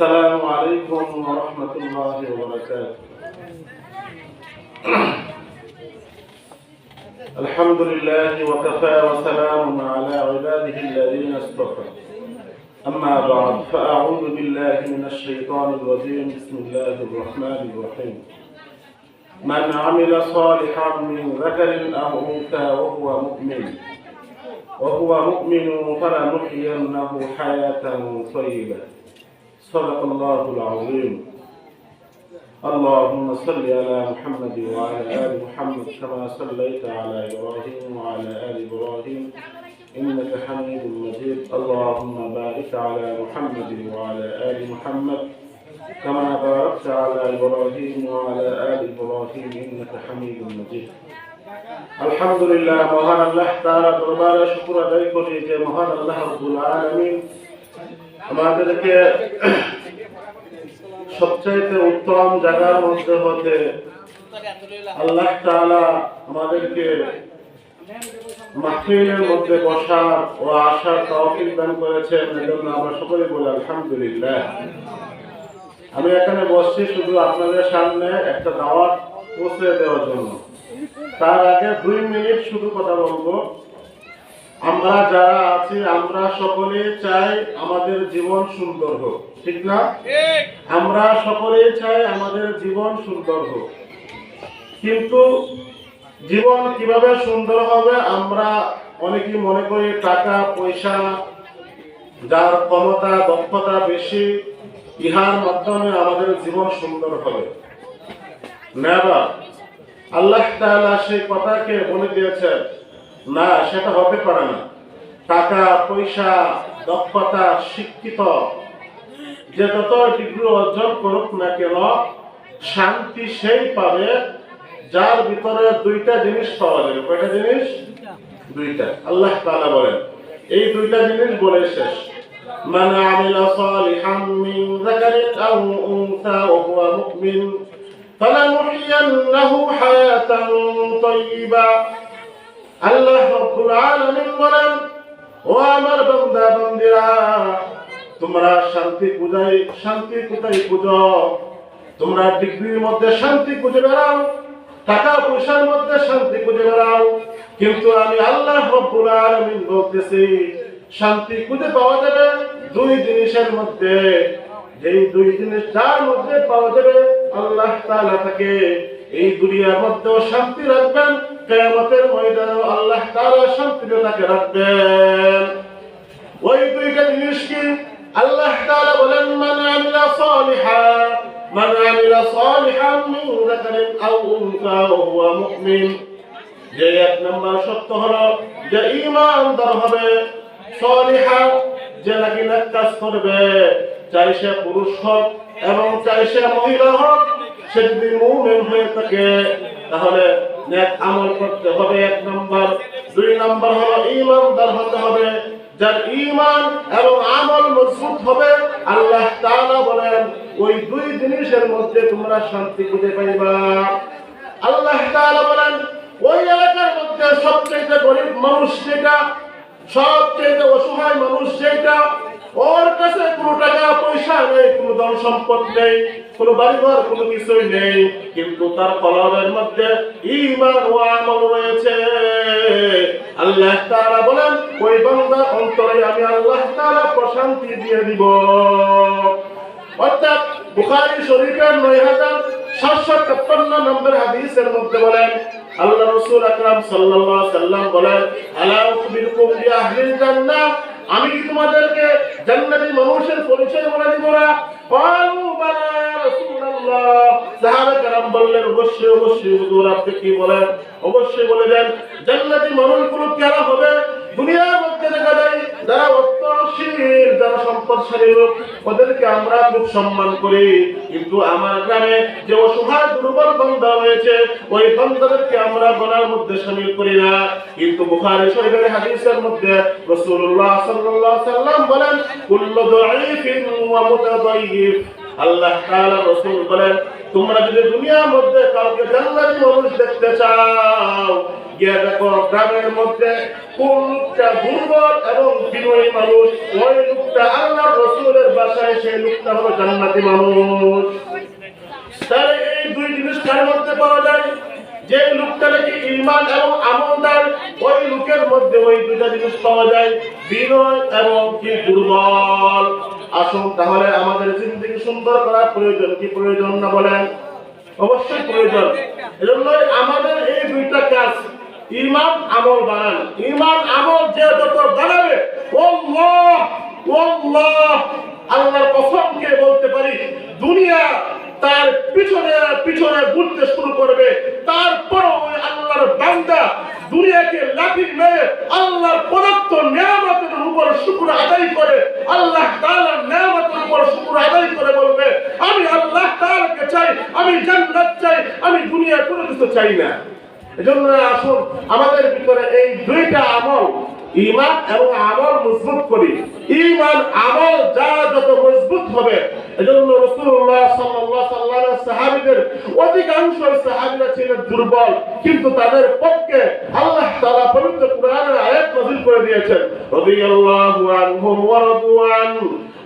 السلام عليكم ورحمة الله وبركاته. الحمد لله وكفى وسلام على عباده الذين اصطفى. أما بعد فأعوذ بالله من الشيطان الرجيم. بسم الله الرحمن الرحيم. من عمل صالحا من ذكر أو أنثى وهو مؤمن فلنحيينه حياة طيبة. صدق الله العظيم. اللهم صل على محمد وعلى آل محمد كما صليت على إبراهيم وعلى آل إبراهيم إنك حميد مجيد. اللهم بارك على محمد وعلى آل محمد كما باركت على إبراهيم وعلى آل إبراهيم إنك حميد مجيد. আলহামদুলিল্লাহ, মহান আল্লাহ তাআলা দরবারে শুকর আদায় করি যে মহান আল্লাহ রাব্বুল আলামিন আমাদেরকে সবচেয়ে উত্তম জায়গার মধ্যে হতে আল্লাহ তাআলা আমাদেরকে মাহফিলের মধ্যে বসার ও আসার তৌফিক দান করেছেন। এজন্য আমরা সকলে বলি আলহামদুলিল্লাহ। আমি এখানে বসছি শুধু আপনাদের সামনে একটা দাওয়াত পৌঁছে দেওয়ার জন্য। তার আগে 2 মিনিট শুধু কথা বলবো। আমরা যারা আছি আমরা সকলে চাই আমাদের জীবন সুন্দর হোক, ঠিক না? আমরা সকলে চাই আমাদের জীবন সুন্দর হোক, কিন্তু জীবন কিভাবে সুন্দর হবে? আমরা অনেকেই মনে করি টাকা পয়সা, যার ক্ষমতা দক্ষতা বেশি, ইহার মাধ্যমে আমাদের জীবন সুন্দর হবে। নেভার। আল্লাহ তাআলা সেই কথাকে বলে দিয়েছেন, না, সেটা হতে পারে না। টাকা পয়সা দক্ষতা শিক্ষিত যে যত ডিগ্রি অর্জন করুক না কেন, শান্তি সেই পাবে যার ভিতরে 2টা জিনিস পাওয়া যাবে। কয়টা জিনিস? 2টা। আল্লাহ তাআলা বলেন, এই 2টা জিনিস বলে শেষ। মান আমিলা সালিহাম মিন যাকারিন আও উনসা ওয়া হুয়া মুমিন فَلَنُحْيِيَنَّهُ حَيَاةً طَيِّبَةً। আল্লাহ রাব্বুল আলামিন বলেন, ও আমার বান্দা বান্দীরা, তোমরা শান্তি কোথায় খুঁজো? তোমরা ডিগ্রির মধ্যে শান্তি খুঁজে বেড়াও, টাকা পয়সার মধ্যে শান্তি খুঁজে বেড়াও, কিন্তু আমি আল্লাহ রাব্বুল আলামিন বলতেছি শান্তি খুঁজে পাওয়া যাবে 2 জিনিসের মধ্যে। যেই 2 জিনিস যার মধ্যে পাওয়া যাবে, আল্লাহ তাআলা তাকে এই দুনিয়ার মধ্যেও শান্তি রাখবেন, কিয়ামতের ময়দানেও আল্লাহ তাআলা শান্তিতে তাকে রাখবেন। ওই 2টা জিনিস কি? আল্লাহ তাআলা বলেন, মান আমিলা সালিহান মিন যাকারিন আও উনসা ওয়া হুয়া মুমিন। যে 1 নম্বর সত্য হলো যে ঈমানদার হবে, সালিহা যে নাকি নেক কাজ করবে, চাই সে পুরুষ হোক এবং চাই সে মহিলা হোক, সে যদি মুমিন হয়ে থাকে তাহলে নেক আমল করতে হবে 1 নম্বর। 2 নম্বর হলো ঈমানদার হতে হবে, যার ঈমান এবং আমল মজবুত হবে। আল্লাহ তাআলা বলেন, ওই 2 জিনিসের মধ্যে তোমরা শান্তি খুঁজে পাইবা। আল্লাহ তাআলা বলেন, ওই এলাকার মধ্যে সবচেয়ে গরিব মানুষ যেটা, সবচেয়ে অসহায় মানুষ যেটা, ওর কাছে কোনো টাকা পয়সা নেই, কোনো ধন সম্পদ নেই, কোনো বাড়িঘর কোনো কিছুই নেই, কিন্তু তার কলবের মধ্যে ঈমান ও আমল রয়েছে। আল্লাহ তাআলা বলেন, ওই বান্দার অন্তরে আমি আল্লাহ তাআলা প্রশান্তি দিয়ে দিব। অর্থাৎ বুখারী শরীফের ৯৭৫৩ নম্বর হাদিসের মধ্যে বলেন, আল্লাহ রাসূল আকরাম সাল্লাল্লাহু আলাইহি ওয়াসাল্লাম বলেন, আলা উখবিরুকুম বিআহলিল জান্নাহ, আমি কি তোমাদেরকে জান্নাতি মানুষের পরিচয় বলে দিব না? ক্বালু বালা ইয়া রাসূলুল্লাহ। সাহাবা کرام বললেন, অবশ্যই হুজুর, আপনি কি বলেন? অবশ্যই বলে দেন। জান্নাতি মানুষগুলো কারা হবে? দুনিয়ার মধ্যে দেখা যায় যারা অর্থশীল, যারা সম্পদশালী লোক, ওদেরকে আমরা খুব সম্মান করি, কিন্তু আমার গ্রামে যে অসহায় দুর্বল বান্দা রয়েছে, ওই বান্দাদেরকে আমরা গোনার মধ্যে শামিল করি না। কিন্তু বুখারী শরীফের হাদিসের মধ্যে রাসূলুল্লাহ সাল্লাল্লাহু আলাইহি ওয়াসাল্লাম বলেন, কুল্লু দাঈফিন ওয়া মুতাদাইয়িফ আল্লাহ তাআলা রাসূল বলেন, তোমরা যদি দুনিয়ার মধ্যে কাউকে জান্নাতি মানুষ দেখতে চাও, গিয়ে দেখো গ্রামের মধ্যে কোন লোকটা দুর্বল এবং বিনয়ী মানুষ, ওই লোকটা আল্লাহর রাসূলের বাসায়, সেই লোকটা হলো জান্নাতি মানুষ। তাহলে এই দুই জিনিস কার মধ্যে পাওয়া যায়? যে লোকটা নাকি ঈমান এবং আমলদার, ওই লোকের মধ্যে ওই দুইটা জিনিস পাওয়া যায়, বিনয় এবং কি দুর্বল। আসুন তাহলে আমাদের জিন্দেগি সুন্দর করার প্রয়োজন কি প্রয়োজন না বলেন? অবশ্যই প্রয়োজন। এজন্যই আমাদের এই দুইটা কাজ, ঈমান আমল বানান। ঈমান আমল যে যত বানাবে, আল্লাহ আল্লাহ আল্লাহর কসমকে বলতে পারি, দুনিয়া তার পিছনে পিছনে ঘুরতে শুরু করবে। তারপর ওই আল্লাহর বান্দা দুনিয়াকে লাঠি মেরে আল্লাহর প্রদত্ত নিয়ামতের উপর শুকর আদায় করে, আল্লাহ তাআলার নিয়ামতের উপর শুকর আদায় করে বলবে, আমি আল্লাহ তাআলাকে চাই, আমি জান্নাত চাই, আমি দুনিয়ার কোনো কিছু চাই না। এজন্য আসুন আমাদের ভিতরে এই দুইটা আমল, ঈমান এবং আমল মজবুত করি। ঈমান আমল যা যত মজবুত হবে, এজন্য রাসূলুল্লাহ সাল্লাল্লাহু আলাইহি ওয়াসাল্লামের সাহাবীদের অধিকাংশ সাহাবীরা ছিলেন দুর্বল, কিন্তু তাদের পক্ষে আল্লাহ তাআলা পবিত্র কোরআনের আয়াত নাযিল করে দিয়েছেন, রাদিয়াল্লাহু আনহুম ওয়া রাদু আন।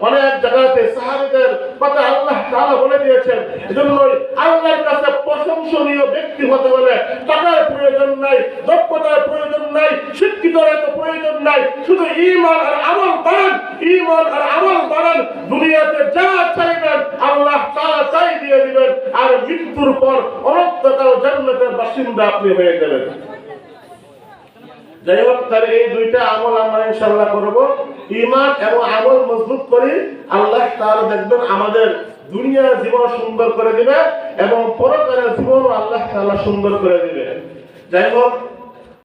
অনেক জায়গাতে সাহাবীদের কথা আল্লাহ তাআলা বলে দিয়েছেন। এজন্যই আল্লাহর কাছে প্রশংসনীয় ব্যক্তি হতে হলে টাকার প্রয়োজন নাই, দক্ষতার প্রয়োজন নাই, শিক্ষিতের এত প্রয়োজন নাই, শুধু ঈমান আর আমল বাড়ান, ঈমান আর আমল বাড়ান। দুনিয়াতে যা চাইবেন আল্লাহ তাআলা তাই দিয়ে দিবেন, আর মৃত্যুর পর অনন্তকাল জান্নাতের বাসিন্দা আপনি হয়ে যাবেন। যাই হোক, তাহলে এই দুইটা আমল আমরা ইনশাআল্লাহ করব। ঈমান এবং আমল মজবুত করি, আল্লাহ তাআলা দেখবেন আমাদের দুনিয়ার জীবন সুন্দর করে দিবে এবং পরকালের জীবন আল্লাহ তাআলা সুন্দর করে দিবে। যাই হোক,